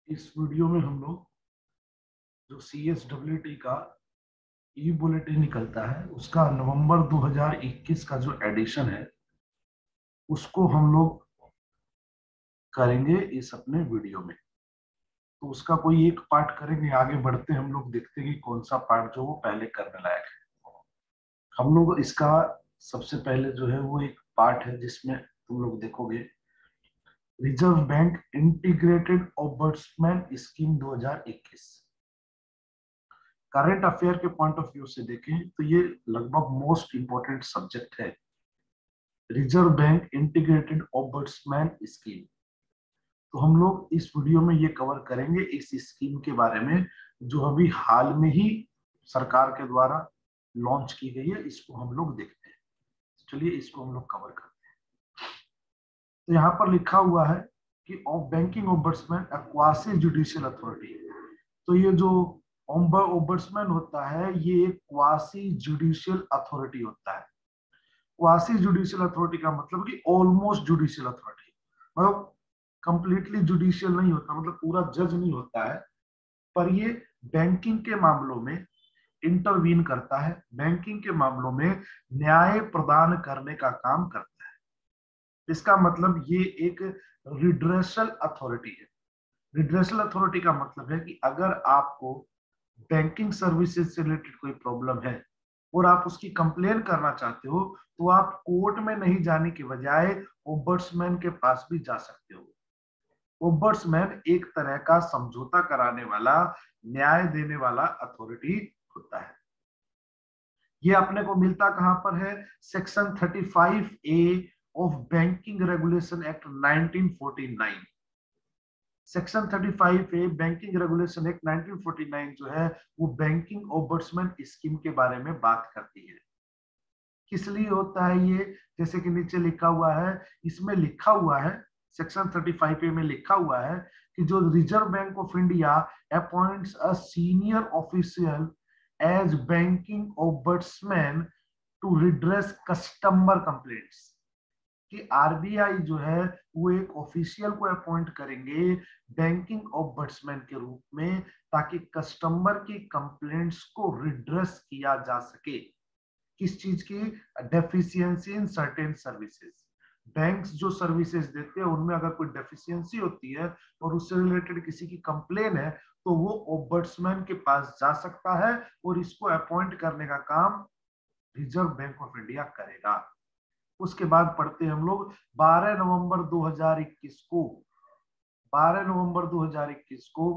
इस वीडियो में हम लोग जो CSWT का ई बुलेटिन निकलता है उसका नवंबर 2021 का जो एडिशन है उसको हम लोग करेंगे इस अपने वीडियो में। तो उसका कोई एक पार्ट करेंगे, आगे बढ़ते हम लोग देखते हैं कि कौन सा पार्ट जो वो पहले करने लायक है। हम लोग इसका सबसे पहले जो है वो एक पार्ट है जिसमें तुम लोग देखोगे reserve bank integrated ombudsman scheme 2021। Current affair के पॉइंट ऑफ व्यू से देखें तो ये लगभग मोस्ट इंपोर्टेंट सब्जेक्ट है, reserve bank integrated ombudsman scheme. तो हम लोग इस वीडियो में ये कवर करेंगे इस स्कीम के बारे में जो अभी हाल में ही सरकार के द्वारा लॉन्च की गई है। इसको हम लोग देखते हैं। चलिए इसको हम लोग कवर करते हैं। तो यहाँ पर लिखा हुआ है कि of banking ombudsman a quasi judicial authority. तो ये जो ओम्बड्समैन होता है ये एक क्वासी जुडिशियल अथॉरिटी होता है। क्वासी जुडिशियल अथॉरिटी का मतलब कि ऑलमोस्ट जुडिशियल अथॉरिटी, मतलब कंप्लीटली जुडिशियल नहीं होता, मतलब पूरा जज नहीं होता है, पर ये बैंकिंग के मामलों में इंटरवीन करता है, बैंकिंग के मामलों में न्याय प्रदान करने का काम करता है। इसका मतलब ये एक रिड्रेसल अथॉरिटी है। रिड्रेसल अथॉरिटी का मतलब है कि अगर आपको बैंकिंग सर्विसेज से रिलेटेड कोई प्रॉब्लम है और आप उसकी कंप्लेन करना चाहते हो तो आप कोर्ट में नहीं जाने के बजाय ओम्बड्समैन के पास भी जा सकते हो। ओम्बड्समैन एक तरह का समझौता कराने वाला, न्याय देने वाला अथॉरिटी होता है। ये अपने को मिलता कहां पर है? Section 35A of banking regulation act 1949। Section 35A banking regulation act 1949 जो है वो बैंकिंग ओम्बड्समैन स्कीम के बारे में बात करती है। किस लिए होता है ये? जैसे कि नीचे लिखा हुआ है, इसमें लिखा हुआ है सेक्शन 35A में लिखा हुआ है कि जो Reserve Bank of India appoints a senior official as banking ombudsman to redress customer complaints, कि आरबीआई जो है वो एक ऑफिशियल को अपॉइंट करेंगे बैंकिंग ओम्बड्समैन के रूप में ताकि कस्टमर की कंप्लेंट्स को रिड्रेस किया जा सके। किस चीज की? Deficiency in certain services. Banks जो सर्विसेज देते हैं उनमें अगर कोई डेफिशिएंसी होती है और उससे रिलेटेड किसी की कंप्लेन है तो वो ओम्बड्समैन के पास जा सकता है और इसको अपॉइंट करने का काम रिजर्व बैंक ऑफ इंडिया करेगा। उसके बाद पढ़ते हैं हम लोग 12 नवंबर 2021 को 12 नवंबर 2021 को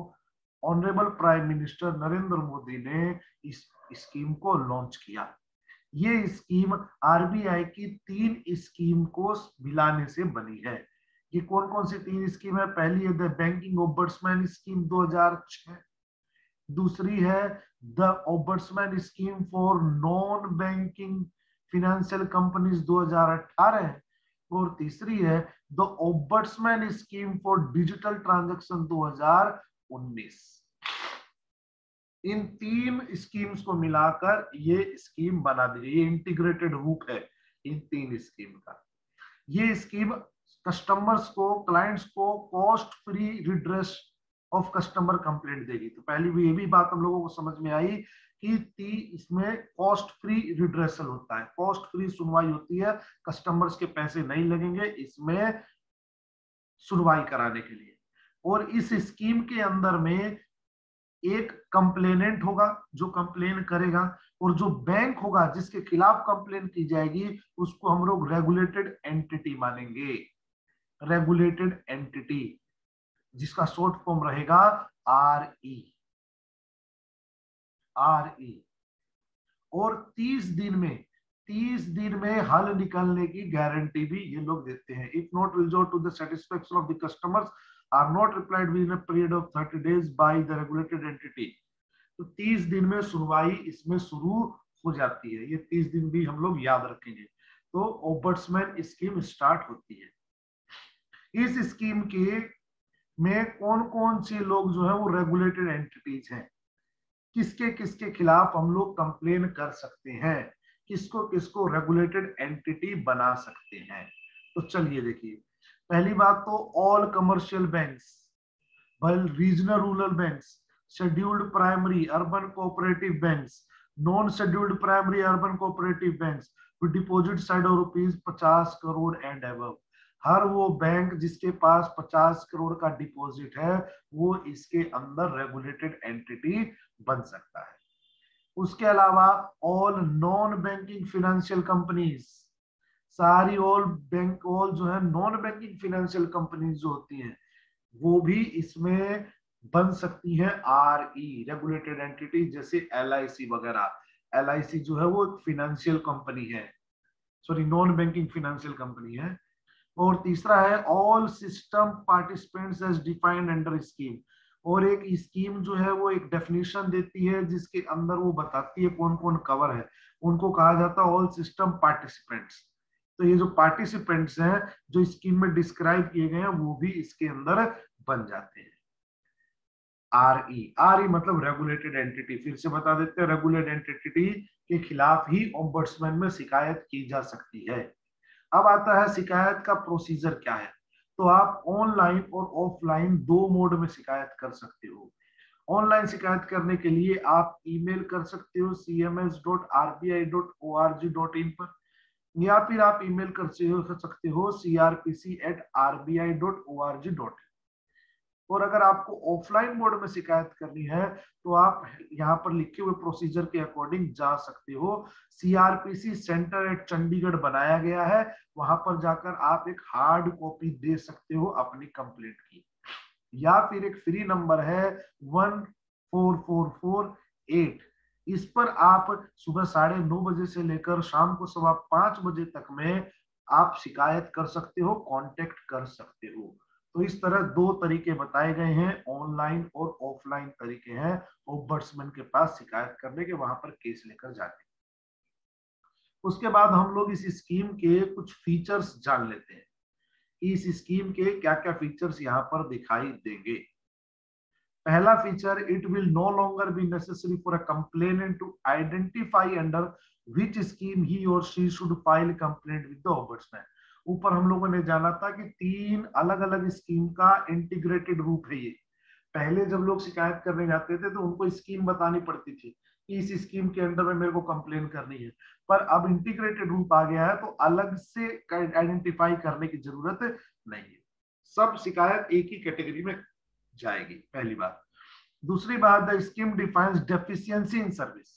honourable prime minister Narendra Modi ने इस स्कीम को लॉन्च किया। ये स्कीम आरबीआई की 3 स्कीम को मिलाने से बनी है। ये कौन कौन सी 3 स्कीम है? पहली है द बैंकिंग ओम्बड्समैन स्कीम 2006, दूसरी है the ombudsman scheme for non banking financial companies 2018 और तीसरी है the ombudsman scheme for digital transaction 2019। In 3 schemes को मिलाकर ये स्कीम बना दी गई, ये इंटीग्रेटेड रूप है इन 3 स्कीम का। ये स्कीम कस्टमर्स को, क्लाइंट्स को cost free redress of customer complaint देगी। तो पहली भी ये भी बात हम लोगों को समझ में आई कि इसमें कॉस्ट फ्री रिड्रेसल होता है, कॉस्ट फ्री सुनवाई होती है, कस्टमर्स के पैसे नहीं लगेंगे इसमें सुनवाई कराने के लिए। और इस स्कीम के अंदर में एक कंप्लेनेंट होगा जो कंप्लेन करेगा और जो बैंक होगा जिसके खिलाफ कंप्लेन की जाएगी उसको हम लोग रेगुलेटेड एंटिटी मानेंगे। रेगुलेटेड एंटिटी जिसका शॉर्ट फॉर्म रहेगा RE। और 30 दिन में हल निकलने की गारंटी भी ये लोग देते हैं। If not resolve to the satisfaction of the customers are not replied within a period of 30 days by the regulated entity. तो 30 दिन में सुनवाई इसमें शुरू हो जाती है। ये 30 दिन भी हम लोग याद रखेंगे। तो ओम्बड्समैन स्कीम स्टार्ट होती है। इस स्कीम के में कौन कौन से लोग जो है वो रेगुलेटेड एंटिटीज हैं, किसके किसके खिलाफ हम लोग कंप्लेन कर सकते हैं, किसको किसको रेगुलेटेड एंटिटी बना सकते हैं। तो चलिए देखिए, पहली बात तो all commercial banks, regional rural banks, scheduled primary urban cooperative banks, non scheduled primary urban cooperative banks with deposit side of ₹50 crore and above. हर वो बैंक जिसके पास 50 करोड़ का डिपॉजिट है वो इसके अंदर रेगुलेटेड एंटिटी बन सकता है। उसके अलावा all non banking financial companies, सारी ऑल जो है नॉन बैंकिंग फाइनेंशियल कंपनीज जो होती हैं वो भी इसमें बन सकती है रेगुलेटेड एंटिटी, जैसे LIC वगैरह। LIC जो है वो फाइनेंशियल कंपनी है, sorry non banking financial company है। और तीसरा है all system participants as defined under scheme. और एक स्कीम जो है वो एक डेफिनेशन देती है जिसके अंदर वो बताती है कौन कौन कवर है, उनको कहा जाता है ऑल सिस्टम पार्टिसिपेंट्स। तो ये जो पार्टिसिपेंट्स हैं जो स्कीम में डिस्क्राइब किए गए हैं वो भी इसके अंदर बन जाते हैं। RE मतलब रेगुलेटेड एंटिटी। फिर से बता देते हैं, रेगुलेटेड एंटिटी के खिलाफ ही ओम्बड्समैन में शिकायत की जा सकती है। अब आता है शिकायत का प्रोसीजर क्या है। तो आप ऑनलाइन और ऑफलाइन दो मोड में शिकायत कर सकते हो। ऑनलाइन शिकायत करने के लिए आप ईमेल कर सकते हो cms.rbi.org.in पर, या फिर आप ईमेल कर सकते हो crpc@rbi.org.in। और अगर आपको ऑफलाइन मोड में शिकायत करनी है तो आप यहाँ पर लिखे हुए प्रोसीजर के अकॉर्डिंग जा सकते हो। CRPC सेंटर एट चंडीगढ़ बनाया गया है, वहां पर जाकर आप एक हार्ड कॉपी दे सकते हो अपनी कंप्लेंट की। या फिर एक फ्री नंबर है 14448, इस पर आप सुबह 9:30 बजे से लेकर शाम को 5:15 बजे तक में आप शिकायत कर सकते हो, कांटेक्ट कर सकते हो। तो इस तरह दो तरीके बताए गए हैं, ऑनलाइन और ऑफलाइन तरीके हैं ओम्बड्समैन के पास शिकायत करने के, वहां पर केस लेकर जाके। उसके बाद हम लोग इस स्कीम के कुछ फीचर्स जान लेते हैं, इस स्कीम के क्या क्या फीचर्स यहाँ पर दिखाई देंगे। पहला feature, it will no longer be necessary for a complainant to identify under which scheme he और she should file complaint with the ombudsman. ऊपर हम लोगों ने जाना था कि 3 अलग अलग स्कीम का इंटीग्रेटेड रूप है ये। पहले जब लोग शिकायत करने जाते थे तो उनको स्कीम बतानी पड़ती थी कि इस स्कीम के अंडर में मेरे को कंप्लेन करनी है, पर अब इंटीग्रेटेड रूप आ गया है तो अलग से आइडेंटिफाई करने की जरूरत नहीं है, सब शिकायत एक ही कैटेगरी में जाएगी, पहली बात। दूसरी बात, the scheme defines deficiency in service.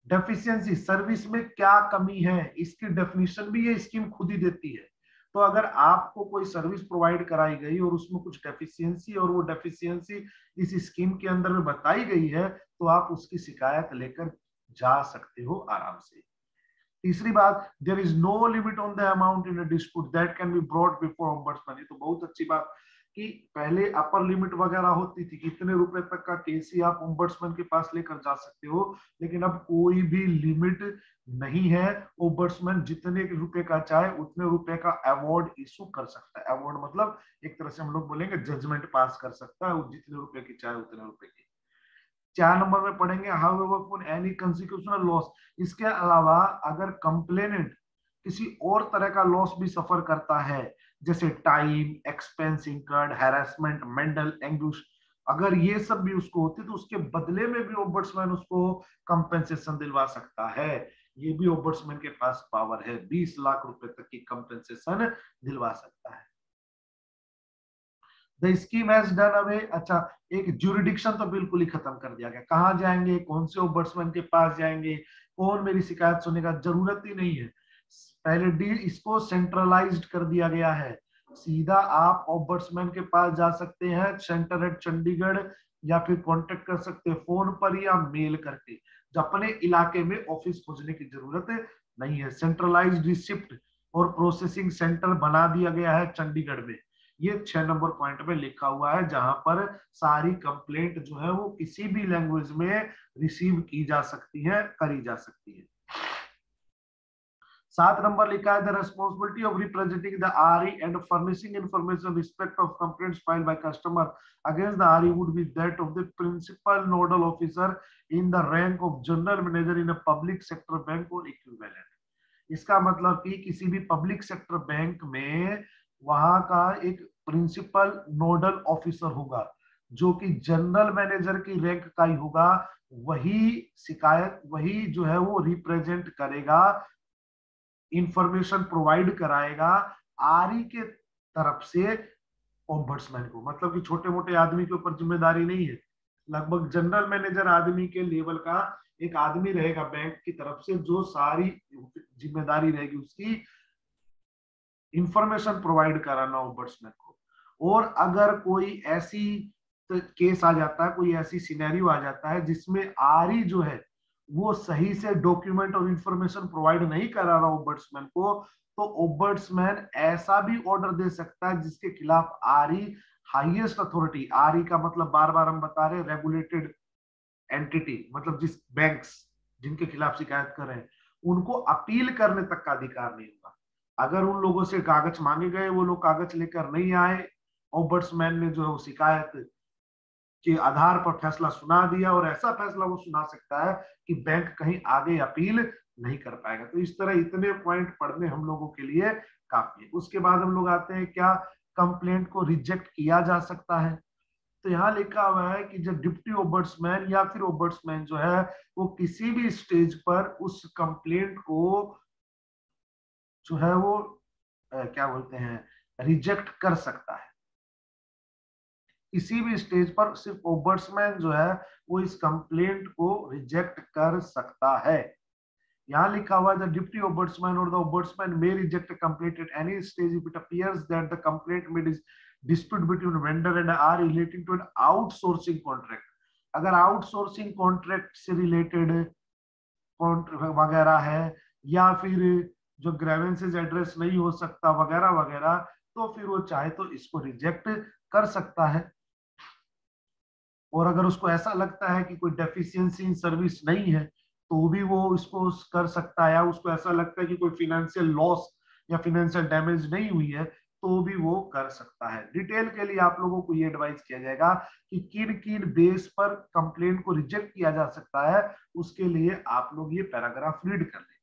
Deficiency service में क्या कमी है इसकी डेफिनेशन भी ये स्कीम खुद ही देती है। तो अगर आपको कोई सर्विस प्रोवाइड कराई गई और उसमें कुछ डेफिशिएंसी और वो डेफिशिएंसी इस स्कीम के अंदर में बताई गई है तो आप उसकी शिकायत लेकर जा सकते हो आराम से। तीसरी बात, there is no limit on the amount in a dispute that can be brought before ombudsman. ये तो बहुत अच्छी बात कि पहले अपर लिमिट वगैरह होती थी, कितने रुपए तक का केस ही आप ओम्बड्समैन के पास लेकर जा सकते हो, लेकिन अब कोई भी लिमिट नहीं है। ओम्बड्समैन जितने रुपए का चाहे उतने रुपए का अवार्ड इशू कर सकता है। अवार्ड मतलब एक तरह से हम लोग बोलेंगे जजमेंट पास कर सकता है, जितने रुपए की चाहे उतने रुपए की। 4 नंबर में पढ़ेंगे, हाउएवर फॉर एनी कॉन्सिक्यूशनल लॉस। इसके अलावा अगर कंप्लेनेंट किसी और तरह का लॉस भी सफर करता है, जैसे time, expense incurred, harassment, mental anguish, अगर ये सब भी उसको होती तो उसके बदले में भी ओम्बड्समैन उसको कंपेंसेशन दिलवा सकता है। ये भी ओम्बड्समैन के पास पावर है, 20 लाख रुपए तक की कंपेंसेशन दिलवा सकता है। The scheme has done away, अच्छा एक ज्यूरिडिक्शन तो बिल्कुल ही खत्म कर दिया गया, कहाँ जाएंगे, कौन से ओम्बड्समैन के पास जाएंगे, कौन मेरी शिकायत सुनेगा, जरूरत ही नहीं है। पहले डी इसको सेंट्रलाइज्ड कर दिया गया है, सीधा आप ओम्बड्समैन के पास जा सकते हैं सेंटर एट चंडीगढ़, या फिर कांटेक्ट कर सकते हैं फोन पर या मेल करके। अपने इलाके में ऑफिस खोजने की जरूरत नहीं है। सेंट्रलाइज्ड रिसिप्ट और प्रोसेसिंग सेंटर बना दिया गया है चंडीगढ़ में। ये 6 नंबर पॉइंट में लिखा हुआ है, जहां पर सारी कंप्लेंट जो है वो किसी भी लैंग्वेज में रिसीव की जा सकती है, करी जा सकती है। 7 नंबर लिखा है, the responsibility of representing the RE and furnishing information respect of complaints filed by customer against the RE would be that of the principal nodal officer in the rank of general manager in a public sector bank और equivalent. इसका मतलब कि किसी भी public sector bank में वहां का एक प्रिंसिपल नोडल ऑफिसर होगा जो कि जनरल मैनेजर की रैंक का ही होगा। वही जो है वो रिप्रेजेंट करेगा, इंफॉर्मेशन प्रोवाइड कराएगा आरई के तरफ से ओम्बड्समैन को। मतलब कि छोटे मोटे आदमी के ऊपर जिम्मेदारी नहीं है, लगभग जनरल मैनेजर आदमी के लेवल का एक आदमी रहेगा बैंक की तरफ से, जो सारी जिम्मेदारी रहेगी उसकी इंफॉर्मेशन प्रोवाइड कराना ओम्बड्समैन को। और अगर कोई ऐसी केस आ जाता है, कोई ऐसी सिनेरियो आ जाता है जिसमें आरई जो है वो सही से डॉक्यूमेंट और इंफॉर्मेशन प्रोवाइड नहीं करा रहा ओम्बड्समैन को, तो ओम्बड्समैन ऐसा भी ऑर्डर दे सकता है जिसके खिलाफ आरई हाईएस्ट अथॉरिटी, आरई का मतलब बार बार हम बता रहे रेगुलेटेड एंटिटी, मतलब जिस बैंक्स जिनके खिलाफ शिकायत कर रहे हैं उनको अपील करने तक का अधिकार नहीं होगा। अगर उन लोगों से कागज मांगे गए, वो लोग कागज लेकर नहीं आए, ओम्बड्समैन ने जो है वो शिकायत के आधार पर फैसला सुना दिया, और ऐसा फैसला वो सुना सकता है कि बैंक कहीं आगे अपील नहीं कर पाएगा। तो इस तरह इतने पॉइंट पढ़ने हम लोगों के लिए काफी है। उसके बाद हम लोग आते हैं क्या कंप्लेंट को रिजेक्ट किया जा सकता है। तो यहाँ लिखा हुआ है कि जब डिप्टी ओम्बड्समैन या फिर ओम्बड्समैन जो है वो किसी भी स्टेज पर उस कंप्लेंट को जो है वो क्या बोलते हैं रिजेक्ट कर सकता है। किसी भी स्टेज पर सिर्फ ओम्बड्समैन जो है वो इस कंप्लेंट को रिजेक्ट कर सकता है। यहाँ लिखा हुआ है द डिप्टी ओम्बड्समैन और the ombudsman may reject a complaint at any stage if it appears that the complaint made is dispute between vendor and are relating to an outsourcing contract। अगर outsourcing contract से related वगैरह है, या फिर जो grievances address नहीं हो सकता वगैरह वगैरह, तो फिर वो चाहे तो इसको रिजेक्ट कर सकता है। और अगर उसको ऐसा लगता है कि कोई डेफिशिएंसी इन सर्विस नहीं है तो भी वो इसको कर सकता है, या उसको ऐसा लगता है कि कोई फिनेंशियल लॉस या फिनेंशियल डैमेज नहीं हुई है तो भी वो कर सकता है। डिटेल के लिए आप लोगों को ये एडवाइस किया जाएगा कि किन किन बेस पर कंप्लेंट को रिजेक्ट किया जा सकता है, उसके लिए आप लोग ये पैराग्राफ रीड कर लें।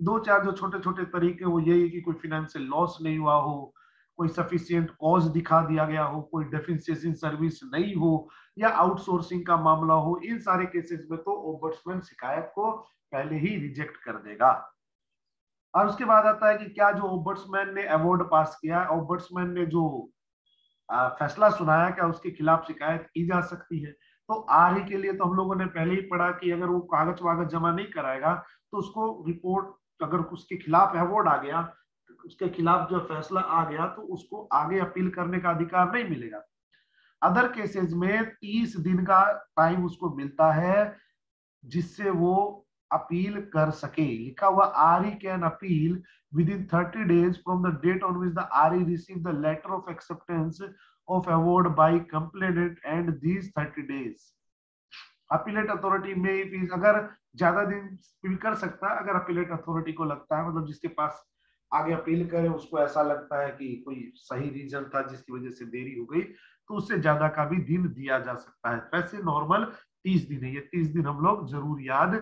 दो चार जो छोटे छोटे तरीके वो यही कि कोई फिनेंशियल लॉस नहीं हुआ हो, कोई सफिशिएंट कॉज दिखा दिया गया हो, कोई डेफिशिएंसी सर्विस नहीं हो, या आउटसोर्सिंग का मामला हो। इन सारे केसेस में तो ओम्बड्समैन शिकायत को पहले ही रिजेक्ट कर देगा। और उसके बाद आता है कि क्या जो ओम्बड्समैन ने अवार्ड पास किया, ओम्बड्समैन ने जो फैसला सुनाया, क्या उसके खिलाफ शिकायत की जा सकती है। तो आरई के लिए तो हम लोगों ने पहले ही पढ़ा कि अगर वो कागज वागज जमा नहीं कराएगा तो उसको रिपोर्ट, अगर उसके खिलाफ अवार्ड आ गया, उसके खिलाफ जो फैसला आ गया, तो उसको आगे अपील करने का अधिकार नहीं मिलेगा। अदर केसेस में 30 दिन का टाइम उसको मिलता है जिससे वो अपील कर सके। लिखा हुआ आरई can appeal within 30 days from the date on which the RE received the letter of acceptance of award by complainant and these 30 days appellate authority में फीस अगर ज्यादा दिन अपील कर सकता है, अगर अपीलेट अथॉरिटी को लगता है, मतलब जिसके पास आगे अपील करे उसको ऐसा लगता है कि कोई सही रीजन था जिसकी वजह से देरी हो गई, तो उससे ज्यादा का भी दिन दिया जा सकता है। वैसे नॉर्मल 30 दिन है, ये 30 दिन हम लोग जरूर याद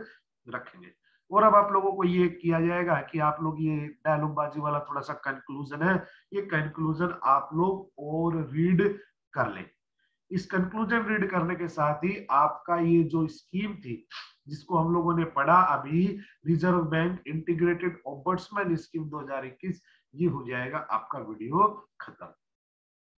रखेंगे। और अब आप लोगों को ये किया जाएगा कि आप लोग ये डायलॉग बाजी वाला थोड़ा सा कंक्लूजन है, ये कंक्लूजन आप लोग और रीड कर लें। इस कंक्लूजन रीड करने के साथ ही आपका ये जो स्कीम थी जिसको हम लोगों ने पढ़ा अभी, reserve bank integrated ombudsman scheme 2021, ये हो जाएगा आपका वीडियो खत्म।